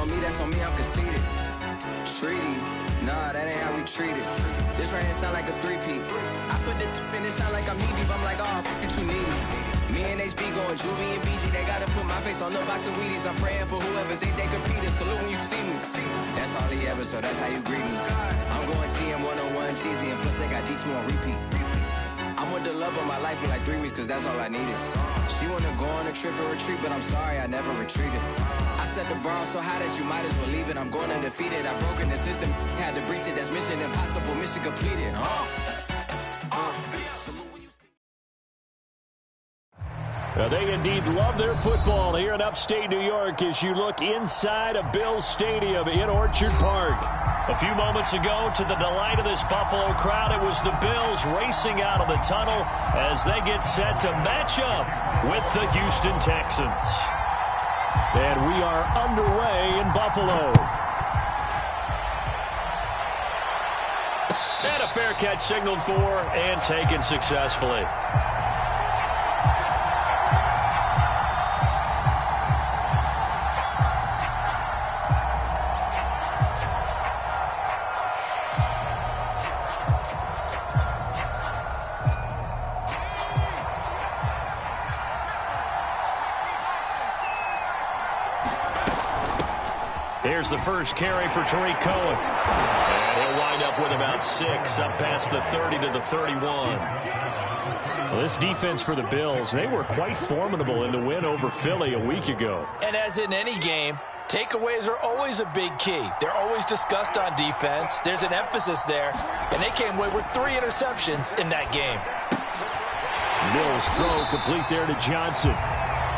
on me, that's on me, I'm conceited. Treaty, nah, that ain't how we treat it. This right here sound like a three-peat. I put the in it sound like I'm knee deep. I'm like, oh, fuck it, you needy. Me and HB going Juvie and BG. They gotta put my face on the box of Wheaties. I'm praying for whoever think they competed. Salute when you see me. That's all he ever, so that's how you greet me. I'm going TM 101 cheesy, and plus they got D2 on repeat. I'm with the love of my life for like 3 weeks, cause that's all I needed. She wanna go on a trip and retreat, but I'm sorry, I never retreated. I set the bar so high that you might as well leave it. I'm going undefeated, I broken the system, had to breach it. That's mission impossible, mission completed. Well, they indeed love their football here in upstate New York as you look inside of Bills Stadium in Orchard Park. A few moments ago, to the delight of this Buffalo crowd, it was the Bills racing out of the tunnel as they get set to match up with the Houston Texans. And we are underway in Buffalo. And a fair catch signaled for and taken successfully. Here's the first carry for Tariq Cohen. And he'll wind up with about 6, up past the 30 to the 31. Well, this defense for the Bills, they were quite formidable in the win over Philly a week ago. And as in any game, takeaways are always a big key. They're always discussed on defense. There's an emphasis there. And they came away with 3 interceptions in that game. Mills throw complete there to Johnson.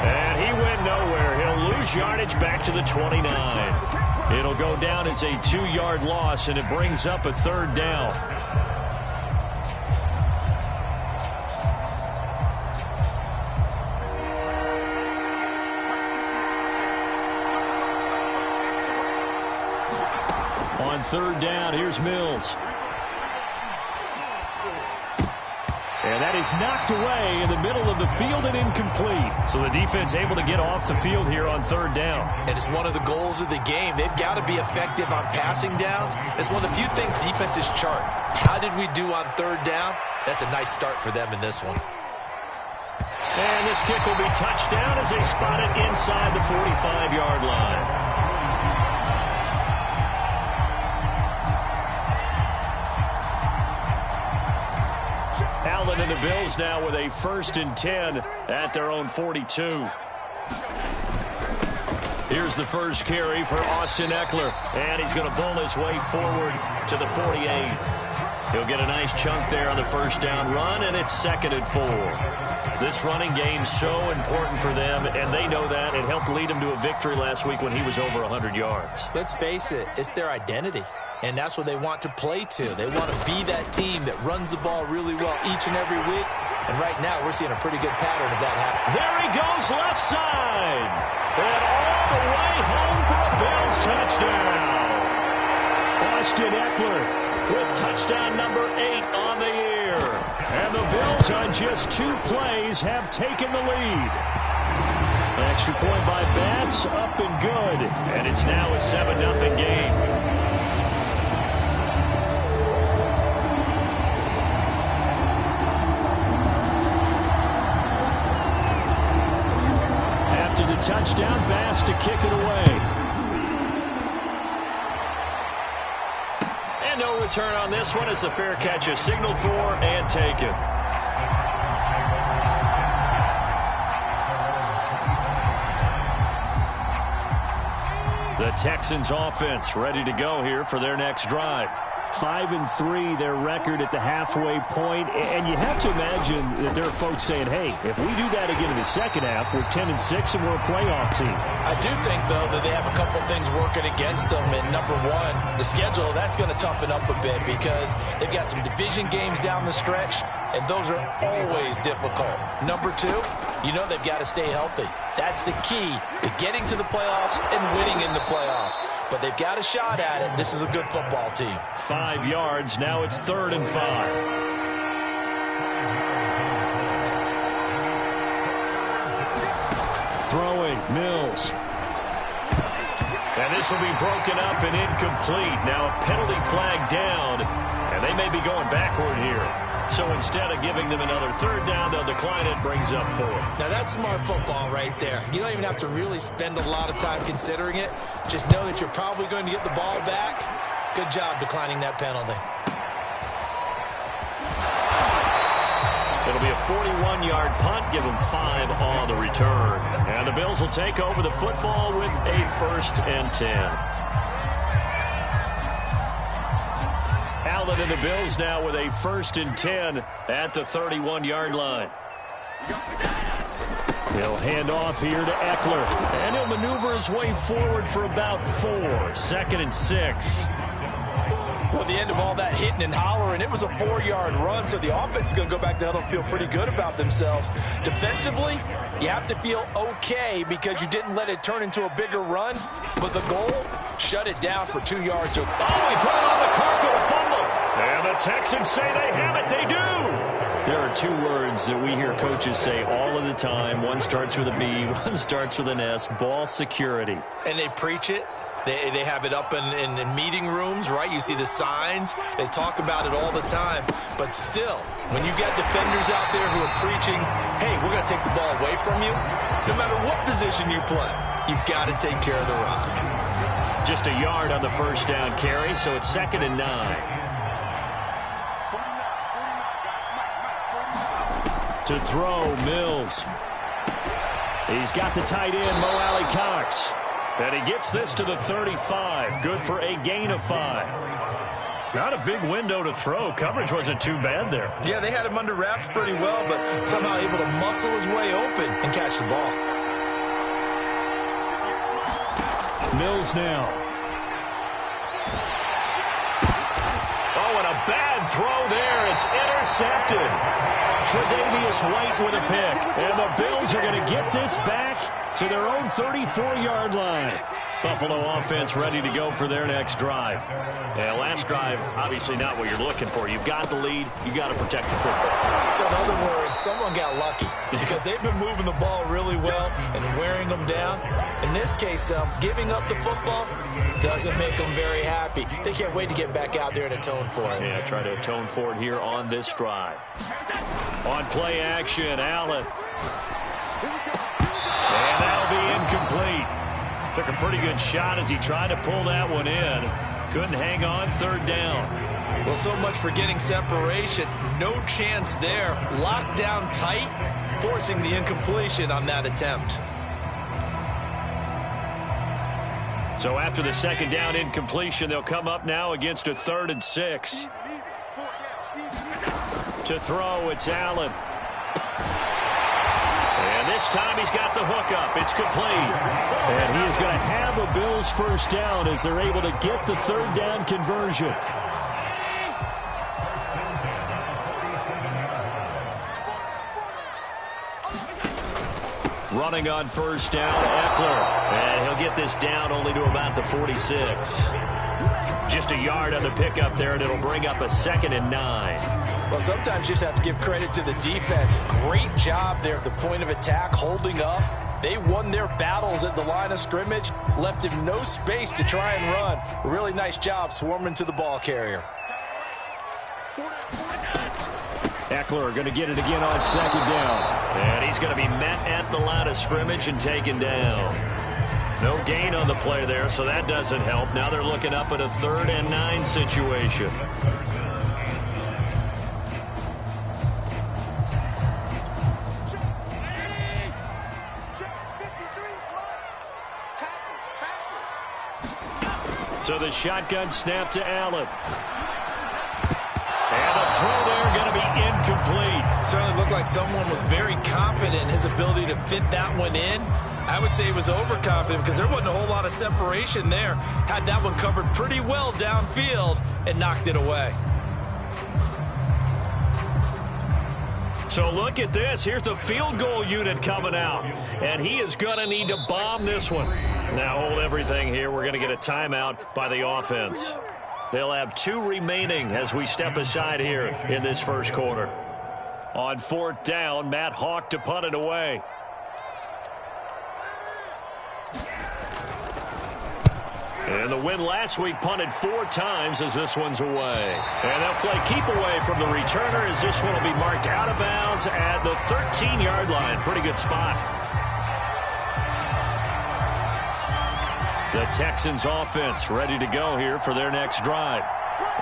And he went nowhere. He'll lose yardage back to the 29. It'll go down as a 2-yard loss, and it brings up a 3rd down. On 3rd down, here's Mills. And that is knocked away in the middle of the field and incomplete. So the defense able to get off the field here on 3rd down. And it's one of the goals of the game. They've got to be effective on passing downs. It's one of the few things defenses chart. How did we do on 3rd down? That's a nice start for them in this one. And this kick will be touchdown as they spot it inside the 45-yard line. And the Bills now with a 1st and 10 at their own 42. Here's the first carry for Austin Eckler, and he's going to bull his way forward to the 48. He'll get a nice chunk there on the 1st down run, and it's 2nd and 4. This running game's so important for them, and they know that. It helped lead him to a victory last week when he was over 100 yards. Let's face it, it's their identity. And that's what they want to play to. They want to be that team that runs the ball really well each and every week. And right now, we're seeing a pretty good pattern of that happening. There he goes, left side. And all the way home for a Bills touchdown. Austin Eckler with touchdown number 8 on the year. And the Bills on just 2 plays have taken the lead. Extra point by Bass, up and good. And it's now a 7-0 game. Touchdown, Bass to kick it away. And no return on this one as the fair catch is signaled for and taken. The Texans offense ready to go here for their next drive. 5-3 their record at the halfway point, and you have to imagine that there are folks saying, hey, if we do that again in the second half, we're 10-6 and we're a playoff team. I do think, though, that they have a couple things working against them. And number one, the schedule, that's going to toughen up a bit because they've got some division games down the stretch, and those are always difficult. Number two, you know they've got to stay healthy. That's the key to getting to the playoffs and winning in the playoffs. But they've got a shot at it. This is a good football team. 5 yards. Now it's 3rd and 5. Throwing, Mills. And this will be broken up and incomplete. Now a penalty flag down, and they may be going backward here. So instead of giving them another third down, they'll decline it, brings up 4. Now that's smart football right there. You don't even have to really spend a lot of time considering it. Just know that you're probably going to get the ball back. Good job declining that penalty. It'll be a 41-yard punt, give them 5 on the return. And the Bills will take over the football with a 1st and 10. Allen and the Bills now with a 1st and 10 at the 31-yard line. He'll hand off here to Eckler. And he'll maneuver his way forward for about 4. 2nd and 6. Well, at the end of all that hitting and hollering, it was a 4-yard run, so the offense is going to go back to huddle and feel pretty good about themselves. Defensively, you have to feel okay because you didn't let it turn into a bigger run, but the goal, shut it down for 2 yards. Oh, he put it on the cargo fumble. And the Texans say they have it. They do. There are 2 words that we hear coaches say all of the time. One starts with a B, one starts with an S, ball security. And they preach it. They have it up in meeting rooms, right? You see the signs. They talk about it all the time. But still, when you get defenders out there who are preaching, hey, we're going to take the ball away from you, no matter what position you play, you've got to take care of the rock. Just a yard on the 1st down carry, so it's 2nd and 9. To throw, Mills. He's got the tight end, Mo Alley Cox. And he gets this to the 35. Good for a gain of 5. Not a big window to throw. Coverage wasn't too bad there. Yeah, they had him under wraps pretty well, but somehow able to muscle his way open and catch the ball. Mills now. Oh, and a bad throw there. It's intercepted. Tre'Davious White with a pick. And the Bills are going to get this back to their own 34-yard line. Buffalo offense ready to go for their next drive. Yeah, last drive, obviously not what you're looking for. You've got the lead. You've got to protect the football. So in other words, someone got lucky because they've been moving the ball really well and wearing them down. In this case, though, giving up the football doesn't make them very happy. They can't wait to get back out there and atone for it. Yeah, try to atone for it here on this drive. On play action, Allen. And that'll be incomplete. Took a pretty good shot as he tried to pull that one in. Couldn't hang on, 3rd down. Well, so much for getting separation. No chance there. Locked down tight, forcing the incompletion on that attempt. So after the 2nd down incompletion, they'll come up now against a 3rd and 6. To throw, it's Allen. And this time he's got the hookup. It's complete. And he is going to have a Bills 1st down as they're able to get the 3rd down conversion. Running on 1st down, Eckler. And he'll get this down only to about the 46. Just a yard on the pickup there, and it'll bring up a 2nd and 9. Well, sometimes you just have to give credit to the defense. Great job there at the point of attack, holding up. They won their battles at the line of scrimmage, left him no space to try and run. A really nice job swarming to the ball carrier. Eckler going to get it again on 2nd down. And he's going to be met at the line of scrimmage and taken down. No gain on the play there, so that doesn't help. Now they're looking up at a 3rd and 9 situation. So the shotgun snap to Allen. And the throw there going to be incomplete. Certainly looked like someone was very confident in his ability to fit that one in. I would say he was overconfident because there wasn't a whole lot of separation there. Had that one covered pretty well downfield and knocked it away. So look at this. Here's the field goal unit coming out. And he is going to need to bomb this one. Now hold everything here. We're going to get a timeout by the offense. They'll have 2 remaining as we step aside here in this 1st quarter. On 4th down, Matt Hawk to punt it away. And the win last week punted 4 times as this one's away. And they'll play keep away from the returner as this one will be marked out of bounds at the 13-yard line. Pretty good spot. The Texans offense ready to go here for their next drive.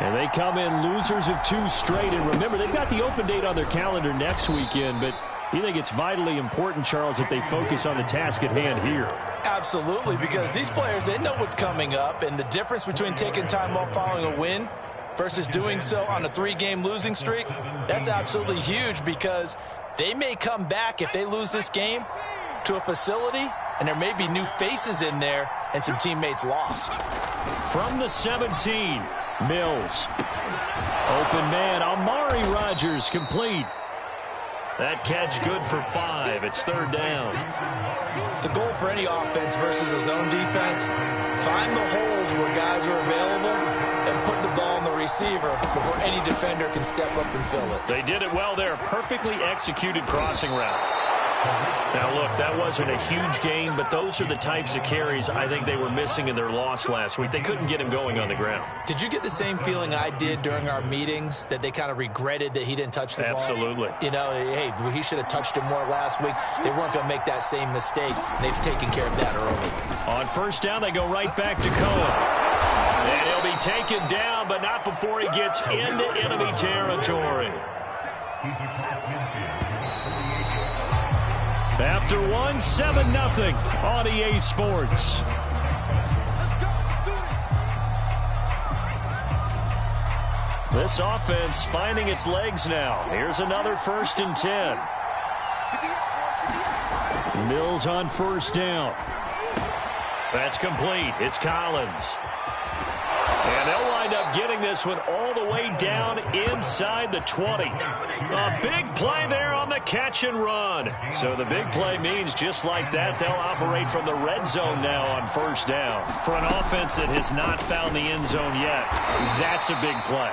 And they come in losers of 2 straight. And remember, they've got the open date on their calendar next weekend, but you think it's vitally important, Charles, that they focus on the task at hand here? Absolutely, because these players, they know what's coming up, and the difference between taking time off following a win versus doing so on a 3-game losing streak, that's absolutely huge because they may come back if they lose this game to a facility, and there may be new faces in there and some teammates lost. From the 17, Mills. Open man, Amari Rodgers complete. That catch good for 5. It's 3rd down. The goal for any offense versus a zone defense, find the holes where guys are available and put the ball on the receiver before any defender can step up and fill it. They did it well there. Perfectly executed crossing route. Now, look, that wasn't a huge gain, but those are the types of carries I think they were missing in their loss last week. They couldn't get him going on the ground. Did you get the same feeling I did during our meetings, that they kind of regretted that he didn't touch the ball? Absolutely. You know, hey, he should have touched it more last week. They weren't going to make that same mistake, and they've taken care of that early. On 1st down, they go right back to Cohen. And he'll be taken down, but not before he gets into enemy territory. After 1, 7-0 on EA Sports. This offense finding its legs now. Here's another 1st and 10. Mills on 1st down. That's complete. It's Collins. And they'll wind up getting this one all the way down inside the 20. A big play there on the catch and run. So the big play means just like that, they'll operate from the red zone now on 1st down. For an offense that has not found the end zone yet, that's a big play.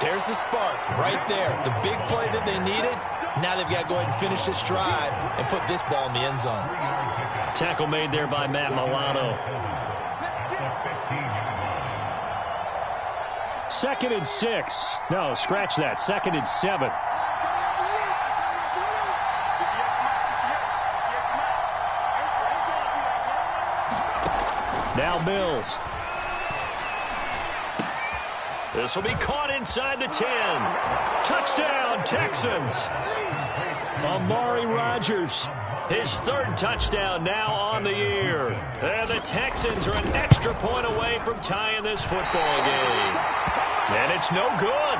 There's the spark right there. The big play that they needed. Now they've got to go ahead and finish this drive and put this ball in the end zone. Tackle made there by Matt Milano. 2nd and 6. No, scratch that. 2nd and 7. Now Mills. This will be caught inside the 10. Touchdown, Texans. Amari Rodgers. His 3rd touchdown now on the year. And the Texans are an extra point away from tying this football game. And it's no good.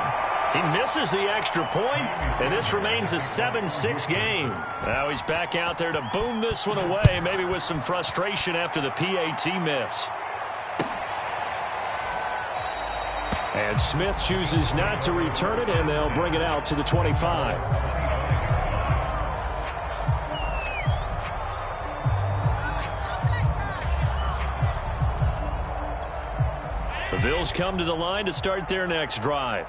He misses the extra point, and this remains a 7-6 game. Now he's back out there to boom this one away, maybe with some frustration after the PAT miss. And Smith chooses not to return it, and they'll bring it out to the 25. The Bills come to the line to start their next drive.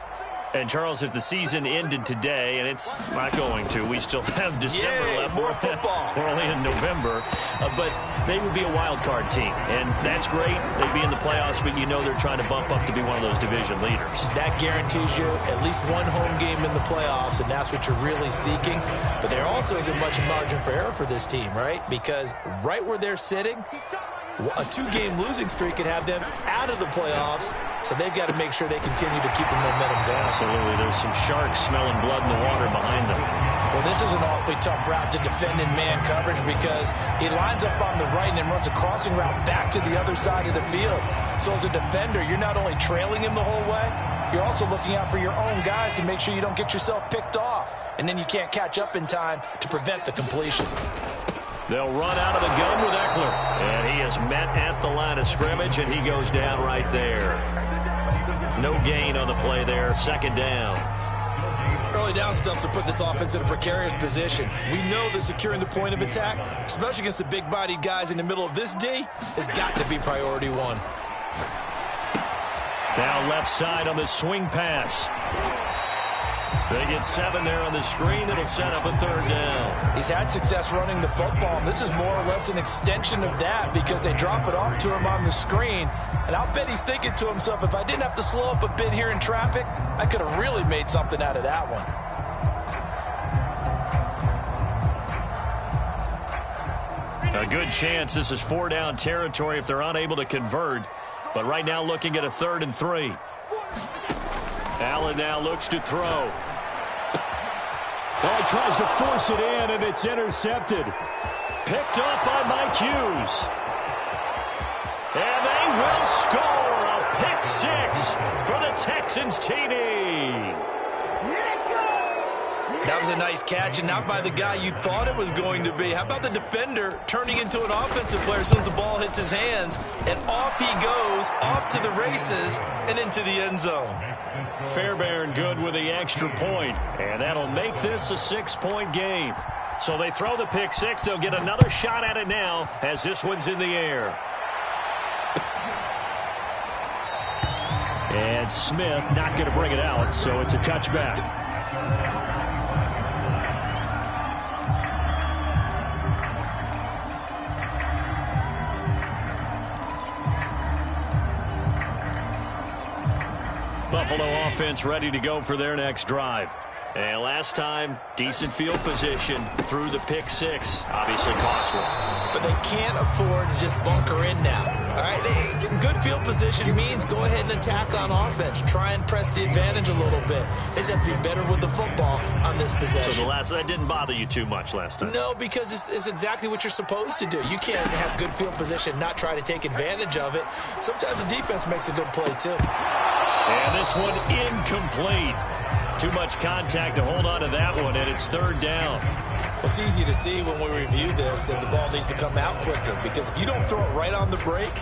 And, Charles, if the season ended today, and it's not going to, we still have December left. More football. We're only in November. But they would be a wild card team. And that's great. They'd be in the playoffs, but you know they're trying to bump up to be one of those division leaders. That guarantees you at least one home game in the playoffs, and that's what you're really seeking. But there also isn't much margin for error for this team, right? Because right where they're sitting, a 2-game losing streak could have them out of the playoffs, so they've got to make sure they continue to keep the momentum going. Absolutely. There's some sharks smelling blood in the water behind them. Well, this is an awfully tough route to defend in man coverage because he lines up on the right and then runs a crossing route back to the other side of the field. So as a defender, you're not only trailing him the whole way, you're also looking out for your own guys to make sure you don't get yourself picked off, and then you can't catch up in time to prevent the completion. They'll run out of the gun with Eckler. And he is met at the line of scrimmage, and he goes down right there. No gain on the play there. 2nd down. Early down stuffs will put this offense in a precarious position. We know that securing the point of attack, especially against the big-bodied guys in the middle of this D, has got to be priority 1. Now left side on the swing pass. They get 7 there on the screen. It'll set up a 3rd down. He's had success running the football, and this is more or less an extension of that because they drop it off to him on the screen. And I'll bet he's thinking to himself, if I didn't have to slow up a bit here in traffic, I could have really made something out of that one. A good chance this is 4-down territory if they're unable to convert. But right now looking at a 3rd and 3. Allen now looks to throw. Well, he tries to force it in, and it's intercepted. Picked up by Mike Hughes. And they will score a pick 6 for the Texans TD. That was a nice catch, and not by the guy you thought it was going to be. How about the defender turning into an offensive player as soon as the ball hits his hands, and off he goes, off to the races, and into the end zone. Fairbairn good with the extra point, and that'll make this a 6-point game. So they throw the pick 6. They'll get another shot at it now as this one's in the air. And Smith not going to bring it out, so it's a touchback. Buffalo offense ready to go for their next drive. And last time, decent field position through the pick 6. Obviously costly. But they can't afford to just bunker in now. All right, good field position means go ahead and attack on offense. Try and press the advantage a little bit. They just have to be better with the football on this possession. So that didn't bother you too much last time? No, because it's exactly what you're supposed to do. You can't have good field position, not try to take advantage of it. Sometimes the defense makes a good play, too. And this one incomplete. Too much contact to hold on to that one, and it's 3rd down. Well, it's easy to see when we review this that the ball needs to come out quicker, because if you don't throw it right on the break,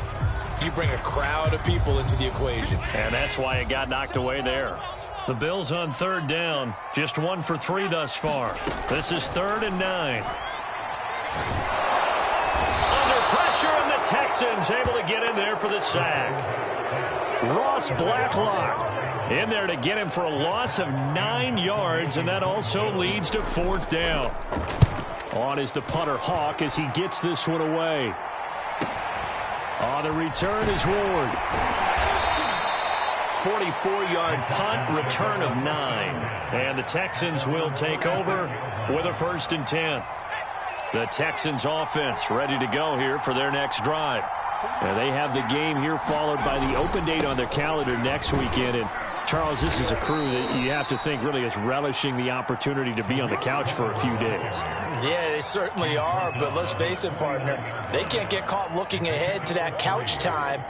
you bring a crowd of people into the equation. And that's why it got knocked away there. The Bills on 3rd down, just 1 for 3 thus far. This is 3rd and 9. Under pressure, and the Texans able to get in there for the sack. Ross Blacklock in there to get him for a loss of 9 yards, and that also leads to 4th down. On is the punter Hawk as he gets this one away. On the return is Ward. 44-yard punt, return of 9. And the Texans will take over with a 1st and 10. The Texans offense ready to go here for their next drive. And they have the game here followed by the open date on their calendar next weekend. And Charles, this is a crew that you have to think really is relishing the opportunity to be on the couch for a few days. Yeah, they certainly are, but let's face it, partner, they can't get caught looking ahead to that couch time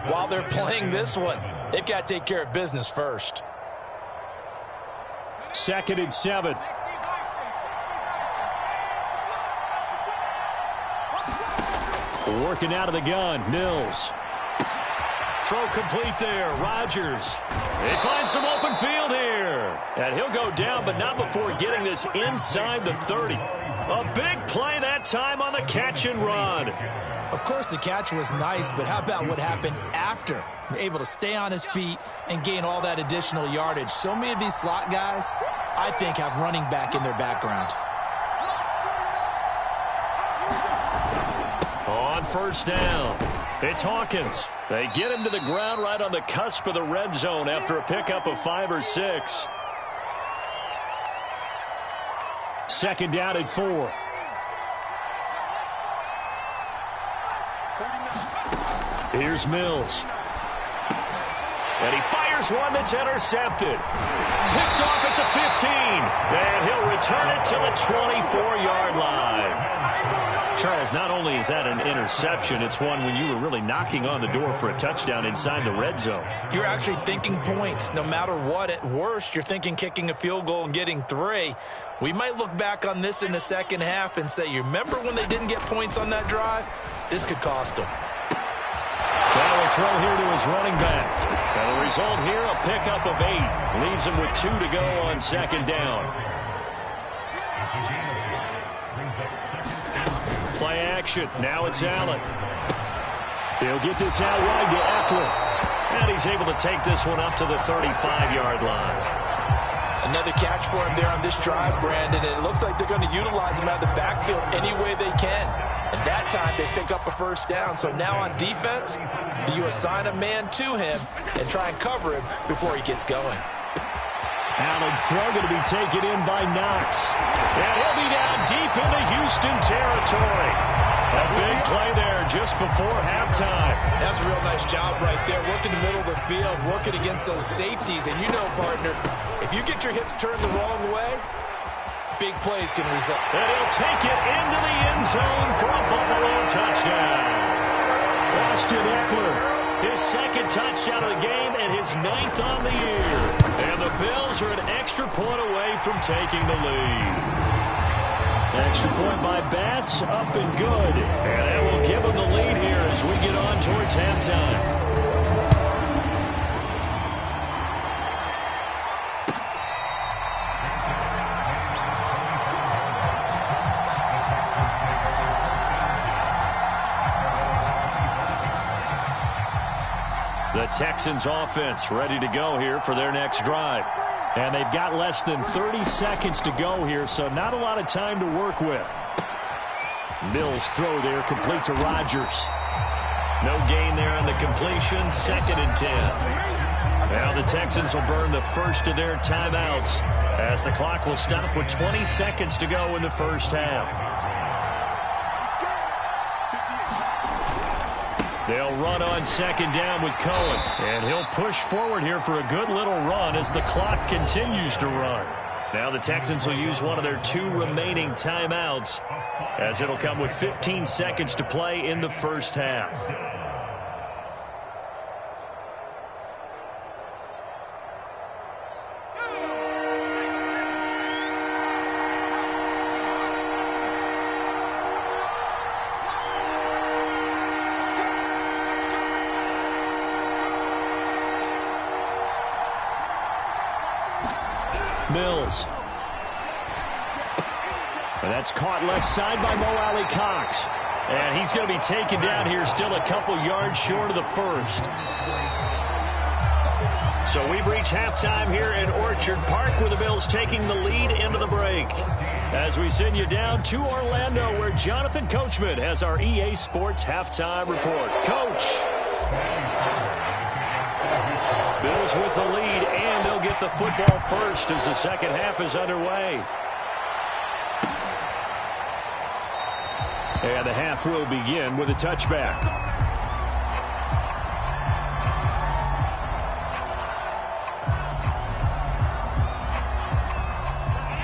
while they're playing this one. They've got to take care of business first. 2nd and 7. Working out of the gun, Mills. Throw complete there, Rodgers. They find some open field here. And he'll go down, but not before getting this inside the 30. A big play that time on the catch and run. Of course, the catch was nice, but how about what happened after? Able to stay on his feet and gain all that additional yardage. So many of these slot guys, I think, have running back in their background. On 1st down, it's Hawkins. They get him to the ground right on the cusp of the red zone after a pickup of 5 or 6. 2nd down at 4. Here's Mills. And he fires one that's intercepted. Picked off at the 15. And he'll return it to the 24-yard line. Charles, not only is that an interception, it's one when you were really knocking on the door for a touchdown inside the red zone. You're actually thinking points. No matter what, at worst, you're thinking kicking a field goal and getting 3. We might look back on this in the second half and say, you remember when they didn't get points on that drive? This could cost them. Now a throw here to his running back. And the result here, a pickup of 8. Leaves him with 2 to go on 2nd down. Play action. Now it's Allen. He'll get this out wide to Eckler. And he's able to take this one up to the 35-yard line. Another catch for him there on this drive, Brandon, and it looks like they're going to utilize him out of the backfield any way they can. And that time they pick up a first down. So now on defense, do you assign a man to him and try and cover him before he gets going? Allen's throw going to be taken in by Knox. And he'll be down deep into Houston territory. A big play there just before halftime. That's a real nice job right there, working the middle of the field, working against those safeties. And you know, partner, if you get your hips turned the wrong way, big plays can result. And he'll take it into the end zone for a Buffalo touchdown. Austin Eckler, his second touchdown of the game and his 9th on the year. And the Bills are an extra point away from taking the lead. Extra point by Bass, up and good. And that will give them the lead here as we get on towards halftime. The Texans offense ready to go here for their next drive. And they've got less than 30 seconds to go here, so not a lot of time to work with. Mills throw there, complete to Rodgers. No gain there on the completion, 2nd and 10. Now the Texans will burn the first of their timeouts as the clock will stop with 20 seconds to go in the first half. They'll run on 2nd down with Cohen. And he'll push forward here for a good little run as the clock continues to run. Now the Texans will use one of their 2 remaining timeouts as it'll come with 15 seconds to play in the first half. Mills. And that's caught left side by Mo Alley Cox. And he's going to be taken down here still a couple yards short of the first. So we've reached halftime here in Orchard Park with the Bills taking the lead into the break. As we send you down to Orlando where Jonathan Coachman has our EA Sports halftime report. Coach. Bills with the lead, and they'll get the football first as the second half is underway. And the half will begin with a touchback.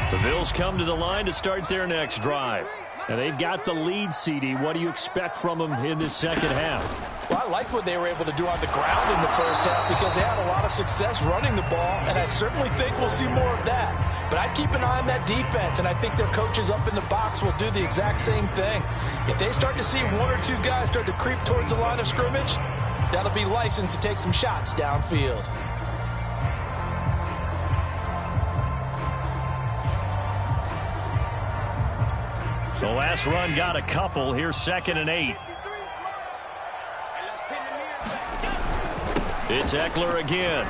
The Bills come to the line to start their next drive. And they've got the lead, CD. What do you expect from them in this second half? Well, I like what they were able to do on the ground in the first half because they had a lot of success running the ball, and I certainly think we'll see more of that. But I'd keep an eye on that defense, and I think their coaches up in the box will do the exact same thing. If they start to see 1 or 2 guys start to creep towards the line of scrimmage, that'll be licensed to take some shots downfield. The last run got a couple. Here's 2nd and 8. It's Eckler again.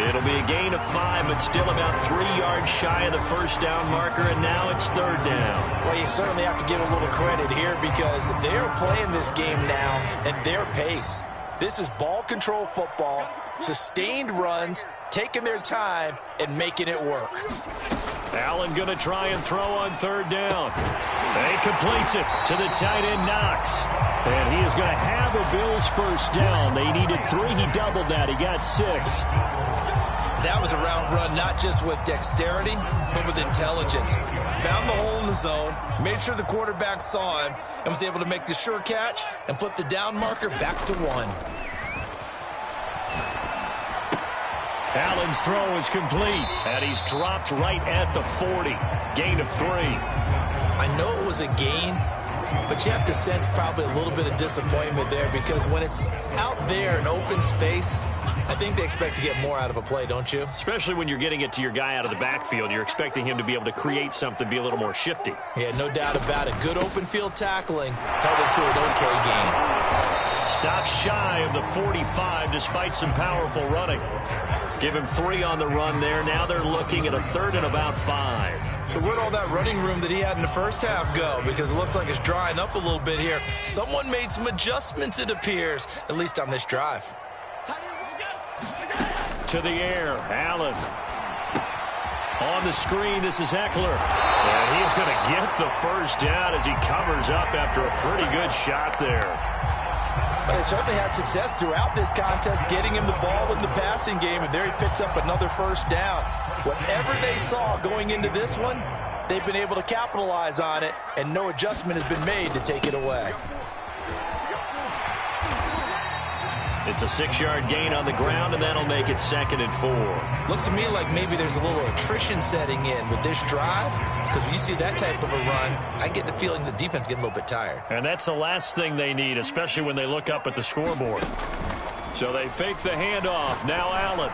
It'll be a gain of 5, but still about 3 yards shy of the first down marker, and now it's 3rd down. Well, you certainly have to give a little credit here because they're playing this game now at their pace. This is ball control football, sustained runs, taking their time and making it work. Allen going to try and throw on 3rd down. He completes it to the tight end Knox. And he is going to have a Bills first down. They needed 3. He doubled that. He got 6. That was a route run not just with dexterity, but with intelligence. Found the hole in the zone, made sure the quarterback saw him, and was able to make the sure catch and flip the down marker back to 1. Allen's throw is complete, and he's dropped right at the 40. Gain of 3. I know it was a gain, but you have to sense probably a little bit of disappointment there because when it's out there in open space, I think they expect to get more out of a play, don't you? Especially when you're getting it to your guy out of the backfield. You're expecting him to be able to create something, be a little more shifty. Yeah, no doubt about it. Good open field tackling held it to an okay game. Stops shy of the 45 despite some powerful running. Give him 3 on the run there. Now they're looking at a 3rd and about 5. So where'd all that running room that he had in the first half go? Because it looks like it's drying up a little bit here. Someone made some adjustments, it appears, at least on this drive. To the air, Allen. On the screen, this is Eckler. And he's going to get the first down as he covers up after a pretty good shot there. But they certainly had success throughout this contest, getting him the ball in the passing game, and there he picks up another first down. Whatever they saw going into this one, they've been able to capitalize on it, and no adjustment has been made to take it away. It's a 6-yard gain on the ground, and that'll make it 2nd and 4. Looks to me like maybe there's a little attrition setting in with this drive, because when you see that type of a run, I get the feeling the defense getting a little bit tired. And that's the last thing they need, especially when they look up at the scoreboard. So they fake the handoff. Now Allen.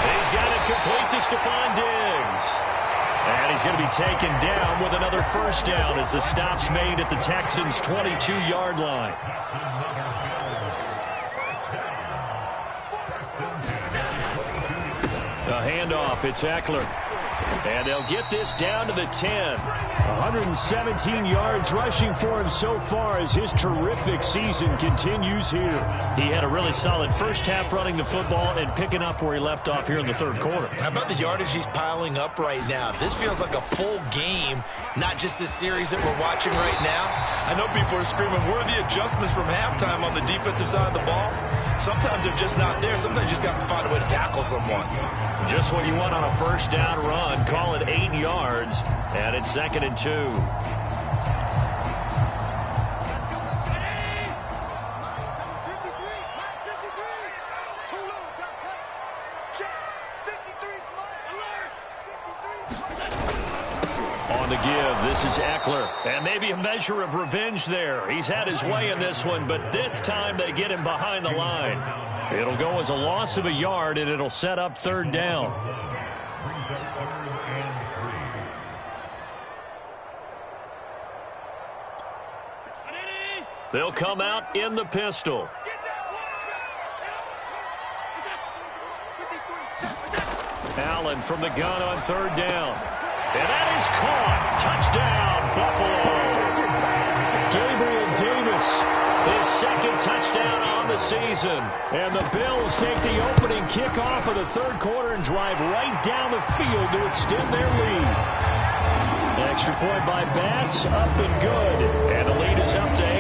He's got it complete to Stephon Diggs. And he's going to be taken down with another first down as the stop's made at the Texans' 22-yard line. A handoff, it's Eckler. And they'll get this down to the 10. 117 yards rushing for him so far as his terrific season continues here. He had a really solid first half running the football and picking up where he left off here in the 3rd quarter. How about the yardage he's piling up right now? This feels like a full game, not just this series that we're watching right now. I know people are screaming, where are the adjustments from halftime on the defensive side of the ball? Sometimes they're just not there. Sometimes you just got to find a way to tackle someone. Just what you want on a first down run. Call it 8 yards, and it's 2nd and 2. On the give, this is Eckler. And maybe a measure of revenge there. He's had his way in this one, but this time they get him behind the line. It'll go as a loss of a yard, and it'll set up 3rd down. They'll come out in the pistol. Allen from the gun on 3rd down. And that is caught. Touchdown, Buffalo. Gabriel Davis, his 2nd touchdown on the season. And the Bills take the opening kickoff of the 3rd quarter and drive right down the field to extend their lead. Extra point by Bass, up and good. And the lead is up to 8.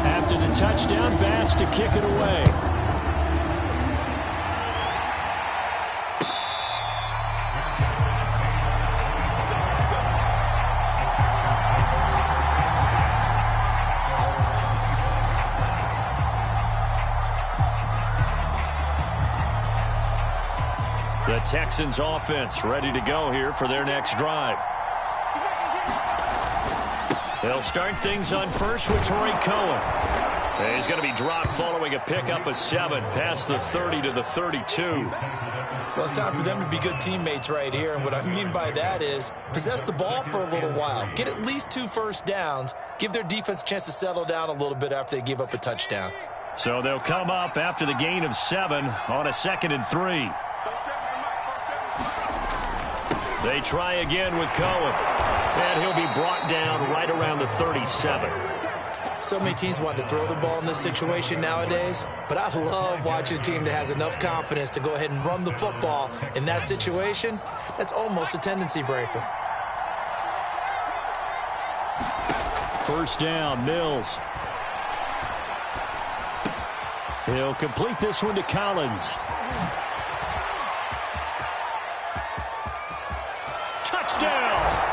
After the touchdown, Bass to kick it away. The Texans offense ready to go here for their next drive. They'll start things on first with Tariq Cohen. And he's going to be dropped following a pickup of 7 past the 30 to the 32. Well, it's time for them to be good teammates right here. And what I mean by that is possess the ball for a little while. Get at least 2 first downs. Give their defense a chance to settle down a little bit after they give up a touchdown. So they'll come up after the gain of 7 on a 2nd and 3. They try again with Cohen. And he'll be brought down right around the 37. So many teams want to throw the ball in this situation nowadays, but I love watching a team that has enough confidence to go ahead and run the football in that situation. That's almost a tendency breaker. First down, Mills. He'll complete this one to Collins. Touchdown!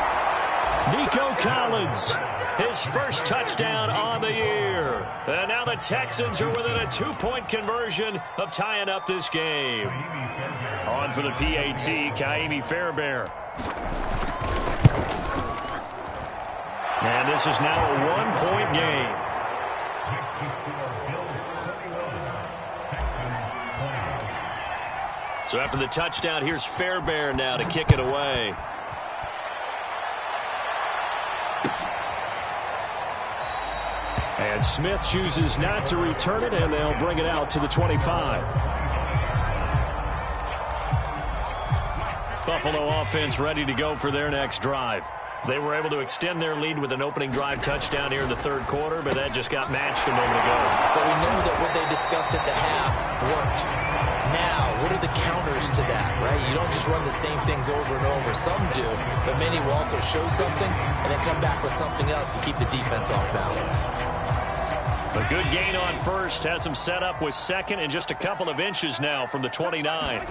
Nico Collins, his first touchdown on the year. And now the Texans are within a 2-point conversion of tying up this game. On for the PAT, Kaimi Fairbairn. And this is now a 1-point game. So after the touchdown, here's Fairbairn now to kick it away. And Smith chooses not to return it, and they'll bring it out to the 25. Buffalo offense ready to go for their next drive. They were able to extend their lead with an opening drive touchdown here in the third quarter, but that just got matched a moment ago. So we know that what they discussed at the half worked. Now, what are the counters to that, right? You don't just run the same things over and over. Some do, but many will also show something and then come back with something else to keep the defense off balance. A good gain on first has them set up with second and just a couple of inches now from the 29.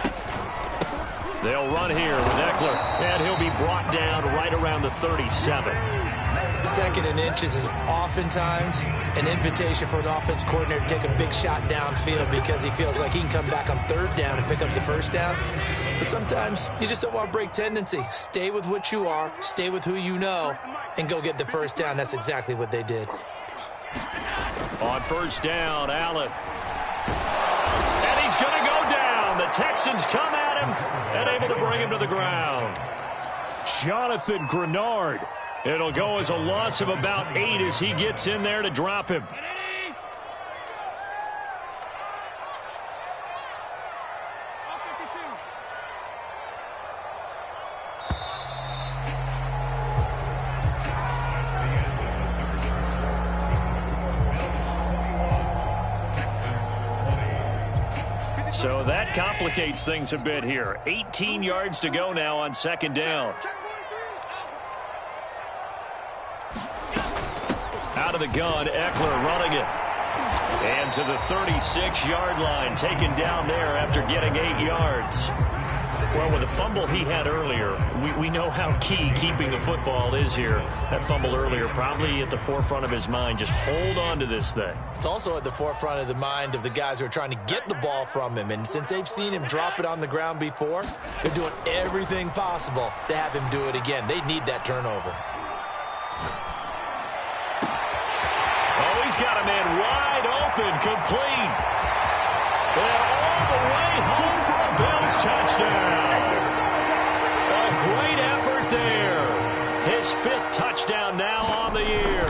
They'll run here with Eckler, and he'll be brought down right around the 37. Second and inches is oftentimes an invitation for an offense coordinator to take a big shot downfield because he feels like he can come back on third down and pick up the first down. But sometimes you just don't want to break tendency. Stay with what you are, stay with who you know, and go get the first down. That's exactly what they did. On first down, Allen. And he's going to go down. The Texans come at him and able to bring him to the ground. Jonathan Grenard. It'll go as a loss of about 8 as he gets in there to drop him. So that complicates things a bit here. 18 yards to go now on second down. Out of the gun, Eckler running it. And to the 36-yard line, taken down there after getting 8 yards. Well, with the fumble he had earlier, we know how key keeping the football is here. That fumble earlier probably at the forefront of his mind. Just hold on to this thing. It's also at the forefront of the mind of the guys who are trying to get the ball from him. And since they've seen him drop it on the ground before, they're doing everything possible to have him do it again. They need that turnover. Oh, he's got a man wide open, complete. And all the way home for a Bills touchdown. A great effort there. His 5th touchdown now on the year.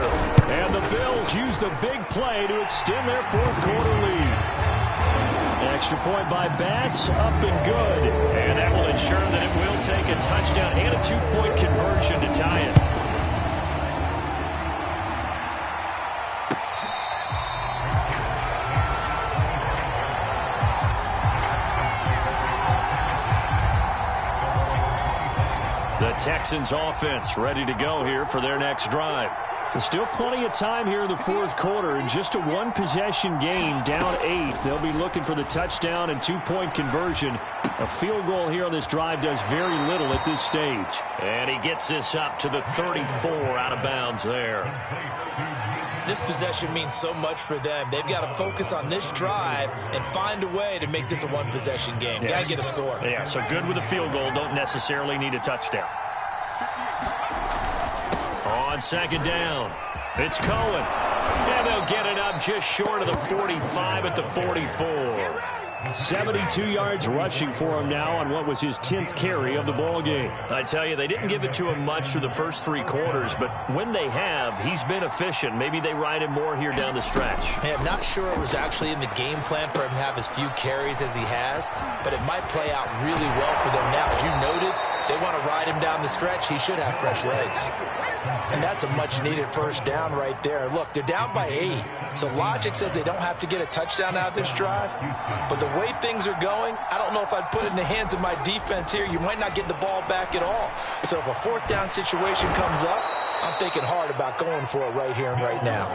And the Bills use the big play to extend their 4th quarter lead. Extra point by Bass, up and good. And that will ensure that it will take a touchdown and a 2-point conversion to tie it. The Texans offense ready to go here for their next drive. There's still plenty of time here in the 4th quarter. In just a 1-possession game, down 8. They'll be looking for the touchdown and 2-point conversion. A field goal here on this drive does very little at this stage. And he gets this up to the 34 out of bounds there. This possession means so much for them. They've got to focus on this drive and find a way to make this a 1-possession game. Yes. Got to get a score. Yeah, so good with a field goal. Don't necessarily need a touchdown. On second down, it's Cohen. And they'll get it up just short of the 45 at the 44. 72 yards rushing for him now on what was his 10th carry of the ball game. I tell you, they didn't give it to him much through the first 3 quarters, but when they have, he's been efficient. Maybe they ride him more here down the stretch. Hey, I'm not sure it was actually in the game plan for him to have as few carries as he has, but it might play out really well for them now. As you noted, if they want to ride him down the stretch, he should have fresh legs. And that's a much-needed first down right there. Look, they're down by 8, so logic says they don't have to get a touchdown out of this drive. But the way things are going, I don't know if I'd put it in the hands of my defense here. You might not get the ball back at all. So if a 4th down situation comes up, I'm thinking hard about going for it right here and right now.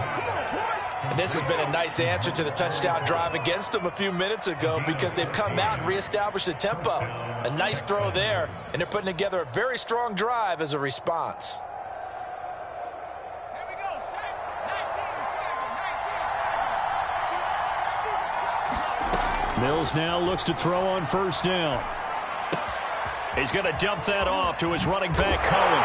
And this has been a nice answer to the touchdown drive against them a few minutes ago because they've come out and reestablished the tempo. A nice throw there, and they're putting together a very strong drive as a response. Mills now looks to throw on first down. He's going to dump that off to his running back, Cohen.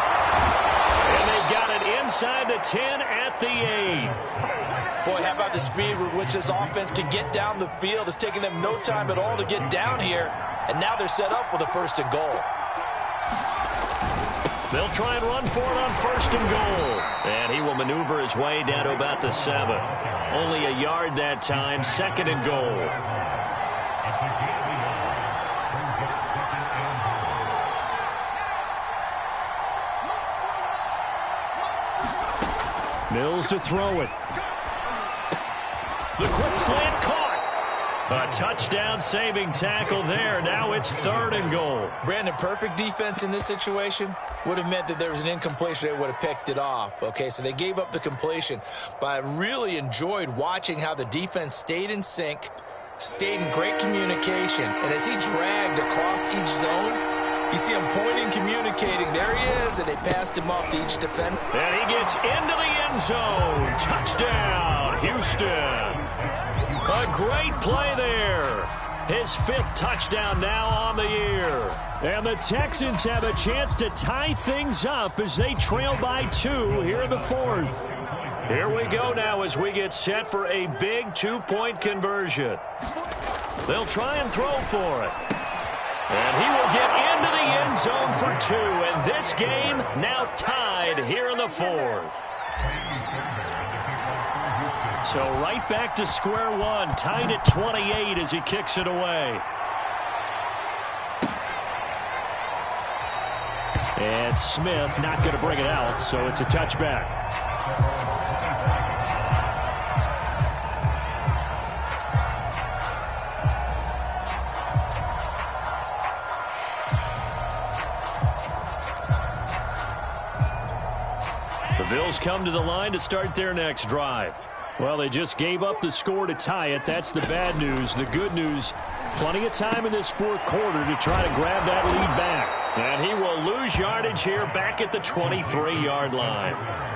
And they got it inside the 10 at the 8. Boy, how about the speed with which this offense can get down the field? It's taking them no time at all to get down here. And now they're set up with a 1st and goal. They'll try and run for it on 1st and goal. And he will maneuver his way down to about the 7. Only a yard that time, 2nd and goal. Mills to throw it. The quick slant caught. A touchdown-saving tackle there. Now it's 3rd and goal. Brandon, perfect defense in this situation would have meant that there was an incompletion. They would have picked it off. Okay, so they gave up the completion. But I really enjoyed watching how the defense stayed in sync, stayed in great communication. And as he dragged across each zone, you see him pointing, communicating. There he is, and they passed him off to each defender. And he gets into the end zone. Touchdown, Houston. A great play there. His 5th touchdown now on the year. And the Texans have a chance to tie things up as they trail by 2 here in the 4th. Here we go now as we get set for a big 2-point conversion. They'll try and throw for it. And he will get into the end zone for 2. And this game now tied here in the 4th. So right back to square one, tied at 28 as he kicks it away. And Smith not going to bring it out, so it's a touchback. The Bills come to the line to start their next drive. Well, they just gave up the score to tie it. That's the bad news. The good news, plenty of time in this 4th quarter to try to grab that lead back. And he will lose yardage here back at the 23-yard line.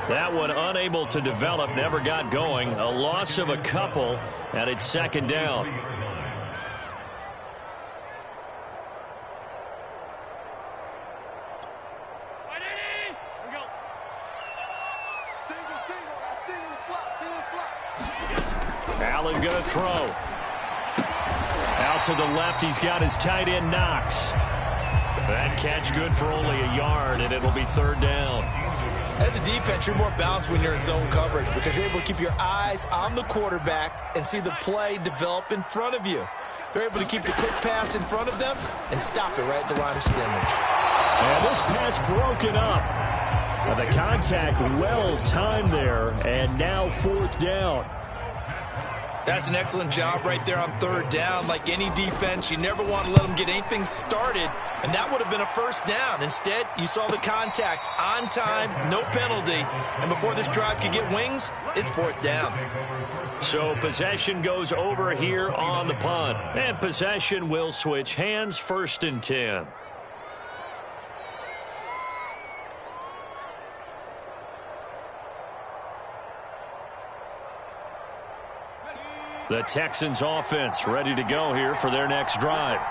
That one unable to develop, never got going. A loss of a couple, and it's 2nd down. Allen going to throw. Out to the left, he's got his tight end, Knox. That catch good for only a yard, and it'll be 3rd down. As a defense, you're more balanced when you're in zone coverage because you're able to keep your eyes on the quarterback and see the play develop in front of you. They're able to keep the quick pass in front of them and stop it right at the line of scrimmage. And this pass broken up. The contact well timed there, and now 4th down. That's an excellent job right there on 3rd down. Like any defense, you never want to let them get anything started, and that would have been a 1st down. Instead, you saw the contact on time, no penalty, and before this drive could get wings, it's 4th down. So possession goes over here on the punt, and possession will switch hands, 1st and 10. The Texans offense ready to go here for their next drive.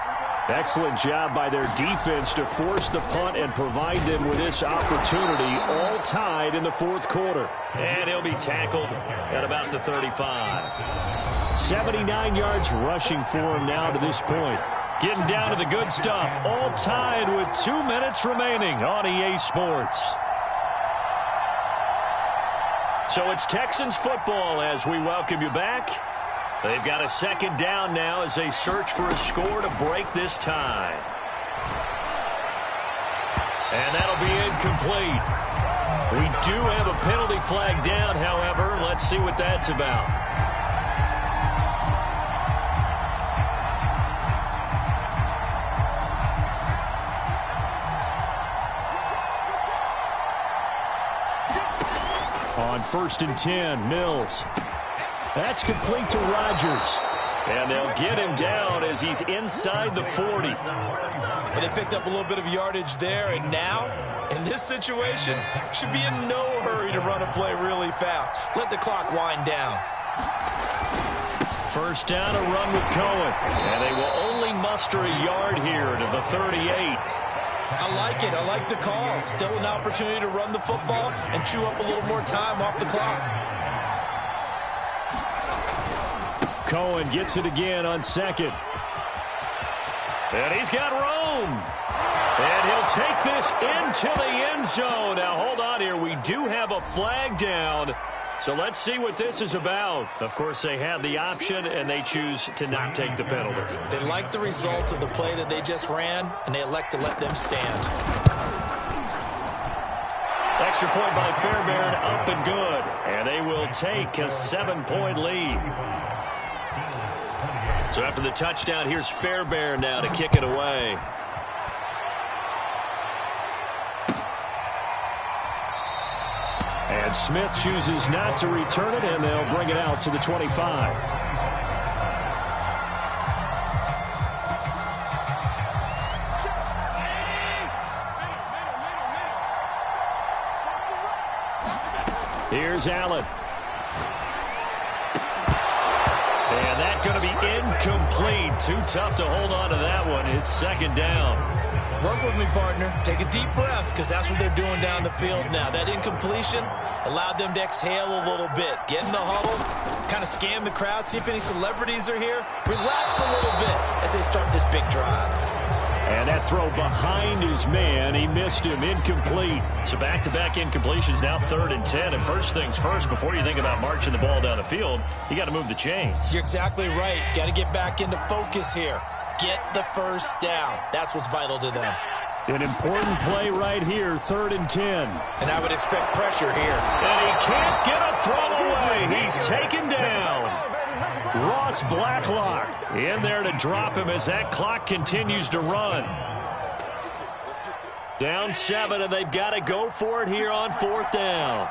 Excellent job by their defense to force the punt and provide them with this opportunity, all tied in the 4th quarter. And he'll be tackled at about the 35. 79 yards rushing for him now to this point. Getting down to the good stuff, all tied with 2 minutes remaining on EA Sports. So it's Texans football as we welcome you back. They've got a 2nd down now as they search for a score to break this tie. And that'll be incomplete. We do have a penalty flag down, however. Let's see what that's about. On 1st and 10, Mills. That's complete to Rodgers. And they'll get him down as he's inside the 40. But they picked up a little bit of yardage there, and now, in this situation, should be in no hurry to run a play really fast. Let the clock wind down. 1st down, a run with Cohen. And they will only muster a yard here to the 38. I like it. I like the call. Still an opportunity to run the football and chew up a little more time off the clock. Cohen gets it again on 2nd. And he's got room. And he'll will take this into the end zone. Now, hold on here. We do have a flag down. So let's see what this is about. Of course, they have the option, and they choose to not take the penalty. They like the results of the play that they just ran, and they elect to let them stand. Extra point by Fairbairn, up and good. And they will take a 7-point lead. So after the touchdown, here's Fairbairn now to kick it away. And Smith chooses not to return it, and they'll bring it out to the 25. Here's Allen. And that's going to be incomplete. Too tough to hold on to that one. It's second down. Work with me, partner. Take a deep breath, because that's what they're doing down the field now. That incompletion allowed them to exhale a little bit. Get in the huddle, kind of scan the crowd, see if any celebrities are here. Relax a little bit as they start this big drive. And that throw behind his man, he missed him, incomplete. So back-to-back incompletions, now 3rd and 10. And first things first, before you think about marching the ball down the field, you got to move the chains. You're exactly right. Got to get back into focus here. Get the first down. That's what's vital to them. An important play right here, 3rd and 10. And I would expect pressure here. And he can't get a throw away. He's taken down. Ross Blacklock in there to drop him as that clock continues to run. Down 7, and they've got to go for it here on 4th down.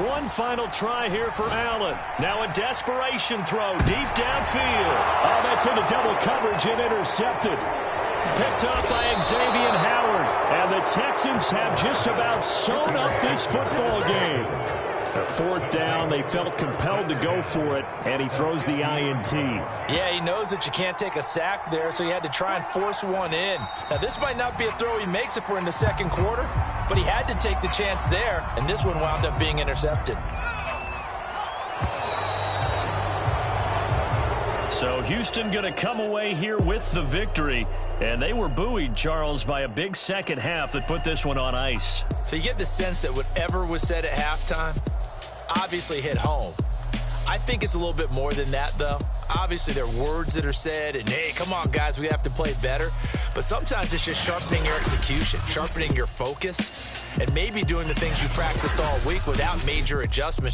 One final try here for Allen. Now a desperation throw deep downfield. Oh, that's into double coverage and intercepted. Picked off by Xavier Howard. And the Texans have just about sewn up this football game. A 4th down, they felt compelled to go for it, and he throws the INT. Yeah, he knows that you can't take a sack there, so he had to try and force one in. Now, this might not be a throw he makes if we're in the second quarter, but he had to take the chance there, and this one wound up being intercepted. So Houston going to come away here with the victory, and they were buoyed, Charles, by a big second half that put this one on ice. So you get the sense that whatever was said at halftime obviously hit home. I think it's a little bit more than that, though. Obviously, there are words that are said, and, hey, come on, guys, we have to play better. But sometimes it's just sharpening your execution, sharpening your focus, and maybe doing the things you practiced all week without major adjustments.